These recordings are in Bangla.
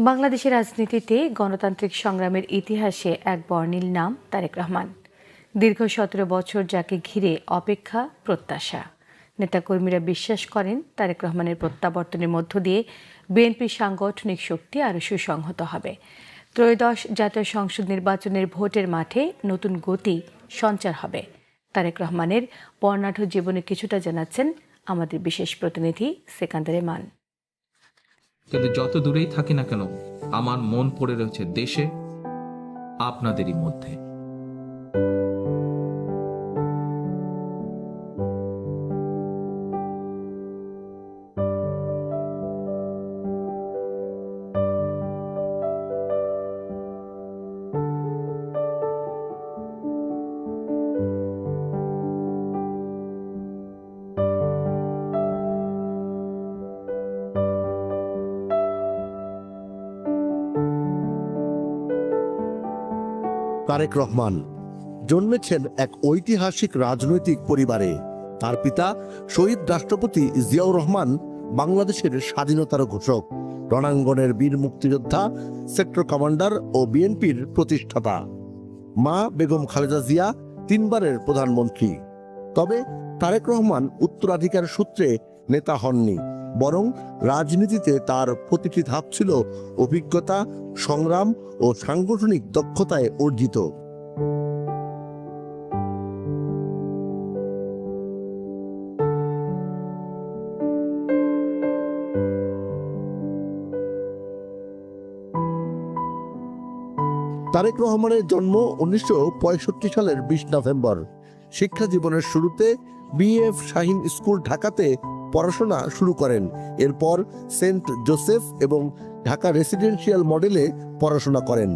বাংলাদেশের রাজনীতিতে গণতান্ত্রিক সংগ্রামের ইতিহাসে এক বর্ণিল নাম তারেক রহমান। দীর্ঘ 17 বছর যাকে ঘিরে অপেক্ষা প্রত্যাশা। নেতাকর্মীরা বিশ্বাস করেন তারেক রহমানের প্রত্যাবর্তনের মধ্য দিয়ে বিএনপির সাংগঠনিক শক্তি আরও সুসংহত হবে। ত্রয়োদশ জাতীয় সংসদ নির্বাচনের ভোটের মাঠে নতুন গতি সঞ্চার হবে। তারেক রহমানের বর্ণাঢ্য জীবনে কিছুটা জানাচ্ছেন আমাদের বিশেষ প্রতিনিধি সেকান্দার মান। কিন্তু যত দূরেই থাকি না কেন, আমার মন পড়ে রয়েছে দেশে, আপনাদেরই মধ্যে। তারেক রহমান জন্মেছেন এক ঐতিহাসিক রাজনৈতিক পরিবারে। তার পিতা শহীদ রাষ্ট্রপতি জিয়াউর রহমান বাংলাদেশের স্বাধীনতার ঘোষক, রণাঙ্গনের বীর মুক্তিযোদ্ধা, সেক্টর কমান্ডার ও বিএনপির প্রতিষ্ঠাতা। মা বেগম খালেদা জিয়া 3 বারের প্রধানমন্ত্রী। তবে তারেক রহমান উত্তরাধিকার সূত্রে নেতা হননি, বরং রাজনীতিতে তার প্রতিটি ধাপ ছিল অভিজ্ঞতা, সংগ্রাম ও সাংগঠনিক দক্ষতায় অর্জিত। তারেক রহমানের জন্ম 1965 সালের 20 নভেম্বর। শিক্ষা জীবনের শুরুতে বিএফ শাহীন স্কুল ঢাকাতে পড়াশোনা শুরু করেন। এরপর সেন্ট জোসেফ এবং ঢাকা রেসিডেন্সিয়াল মডেলে পড়াশোনা করেন।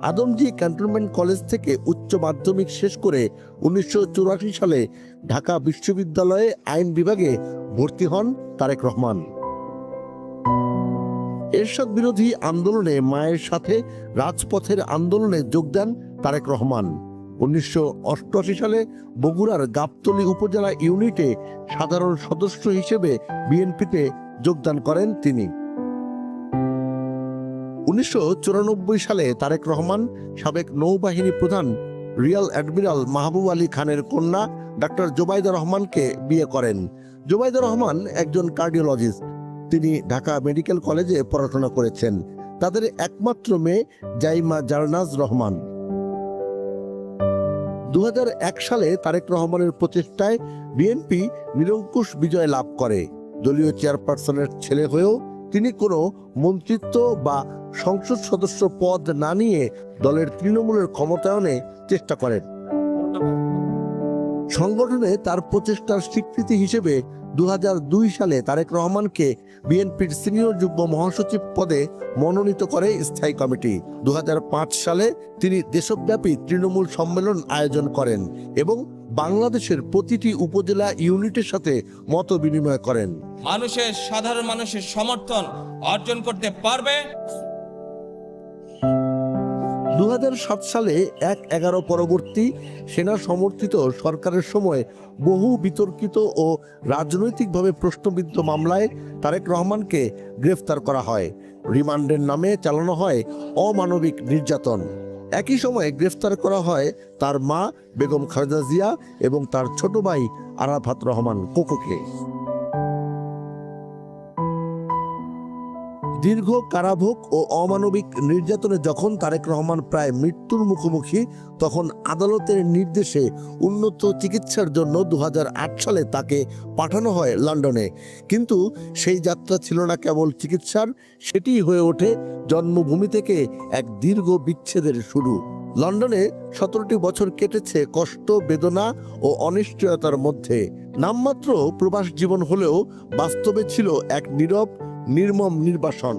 আদমজী ক্যান্টনমেন্ট কলেজ থেকে উচ্চ মাধ্যমিক শেষ করে 1984 সালে ঢাকা বিশ্ববিদ্যালয়ে আইন বিভাগে ভর্তি হন তারেক রহমান। এরশাদ বিরোধী আন্দোলনে মায়ের সাথে রাজপথের আন্দোলনে যোগ দেন তারেক রহমান। 1988 সালে বগুড়ার গাবতলী উপজেলা ইউনিটে সাধারণ সদস্য হিসেবে বিএনপিতে যোগদান করেন তিনি। 1994 সালে তারেক রহমান সাবেক নৌবাহিনী প্রধান রিয়াল অ্যাডমিরাল মাহবুব আলী খানের কন্যা ডক্টর জোবাইদা রহমানকে বিয়ে করেন। জোবাইদা রহমান একজন কার্ডিওলজিস্ট। তিনি ঢাকা মেডিকেল কলেজে পড়াশোনা করেছেন। তাদের একমাত্র মেয়ে জাইমা জারনাজ রহমান। 2001 সালে তারেক রহমানের প্রচেষ্টায় বিএনপি নিরঙ্কুশ বিজয় লাভ করে। দলীয় চেয়ারপারসনের ছেলে হয়েও তিনি কোনো মন্ত্রিত্ব বা সংসদ সদস্য পদ না নিয়ে দলের তৃণমূলের ক্ষমতায়নে চেষ্টা করেন। সংগঠনে তার প্রচেষ্টার স্বীকৃতি হিসেবে 2002 সালে তারেক রহমানকে বিএনপির সিনিয়র যুগ্ম মহাসচিব পদে মনোনীত করে স্থায়ী কমিটি। 2005 সালে তিনি দেশব্যাপী তৃণমূল সম্মেলন আয়োজন করেন এবং বাংলাদেশের প্রতিটি উপজেলা ইউনিটের সাথে মত বিনিময় করেন। সাধারণ মানুষের সমর্থন অর্জন করতে পারবে। 2007 সালে 1/11 পরবর্তী সেনা সমর্থিত সরকারের সময় বহু বিতর্কিত ও রাজনৈতিকভাবে প্রশ্নবিদ্ধ মামলায় তারেক রহমানকে গ্রেফতার করা হয়। রিমান্ডের নামে চালানো হয় অমানবিক নির্যাতন। একই সময়ে গ্রেফতার করা হয় তার মা বেগম খালেদা জিয়া এবং তার ছোট ভাই আরাফাত রহমান কোকোকে। দীর্ঘ কারাভোগ ও অমানবিক নির্যাতনে যখন তারেক রহমান প্রায় মৃত্যুর মুখোমুখি, তখন আদালতের নির্দেশে উন্নত চিকিৎসার জন্য 2008 সালে তাকে পাঠানো হয় লন্ডনে। কিন্তু সেই যাত্রা ছিল না কেবল চিকিৎসার, সেটি হয়ে ওঠে জন্মভূমি থেকে এক দীর্ঘ বিচ্ছেদের শুরু। লন্ডনে 17টি বছর কেটেছে কষ্ট, বেদনা ও অনিশ্চয়তার মধ্যে। নামমাত্র প্রবাস জীবন হলেও বাস্তবে ছিল এক নীরব নির্মম নির্বাসন।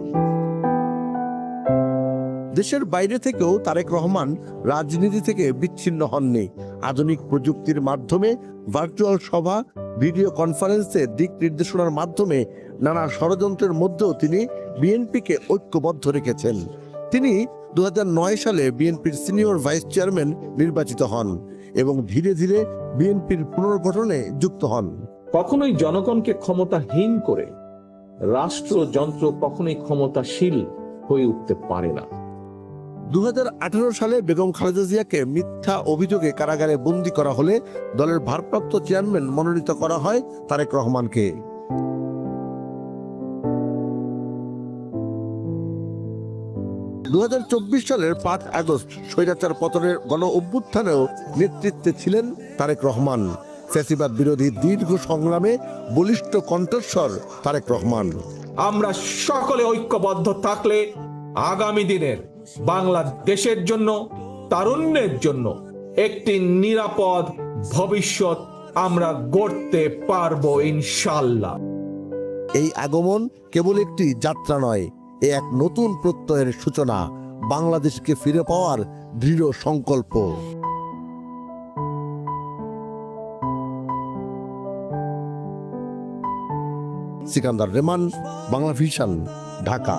দেশের বাইরে থেকেও তারেক রহমান রাজনীতি থেকে বিচ্ছিন্ন হননি। আধুনিক প্রযুক্তির মাধ্যমে ভার্চুয়াল সভা, ভিডিও কনফারেন্সে দিক নির্দেশনার মাধ্যমে নানা ষড়যন্ত্রের মধ্যেও তিনি বিএনপিকে ঐক্যবদ্ধ রেখেছেন। তিনি 2009 সালে বিএনপির সিনিয়র ভাইস চেয়ারম্যান নির্বাচিত হন এবং ধীরে ধীরে বিএনপির পুনর্গঠনে যুক্ত হন। কখনোই জনগণকে ক্ষমতাহীন করে রাষ্ট্রযন্ত্র কখনোই ক্ষমতাশীল হয়ে উঠতে পারে না। 2018 সালে বেগম খালেদা জিয়াকে মিথ্যা অভিযোগে কারাগারে বন্দী করা হলে দলের ভারপ্রাপ্ত চেয়ারম্যান মনোনীত করা হয় তারেক রহমানকে। 2024 সালের 5 আগস্ট স্বৈরাচার পতনের গণ অভ্যুত্থানেও নেতৃত্বে ছিলেন তারেক রহমান। ফ্যাসিবাদ বিরোধী দীর্ঘ সংগ্রামে বলিষ্ঠ কণ্ঠস্বর তারেক রহমান। আমরা সকলে ঐক্যবদ্ধ থাকলে আগামী দিনের বাংলাদেশের জন্য, তারুণ্যের জন্য একটি নিরাপদ ভবিষ্যৎ আমরা গড়তে পারবো ইনশাআল্লাহ। এই আগমন কেবল একটি যাত্রা নয়, এ এক নতুন প্রত্যয়ের সূচনা, বাংলাদেশকে ফিরে পাওয়ার দৃঢ় সংকল্প। সিকান্দার রেমান, বাংলা ভিশন, ঢাকা।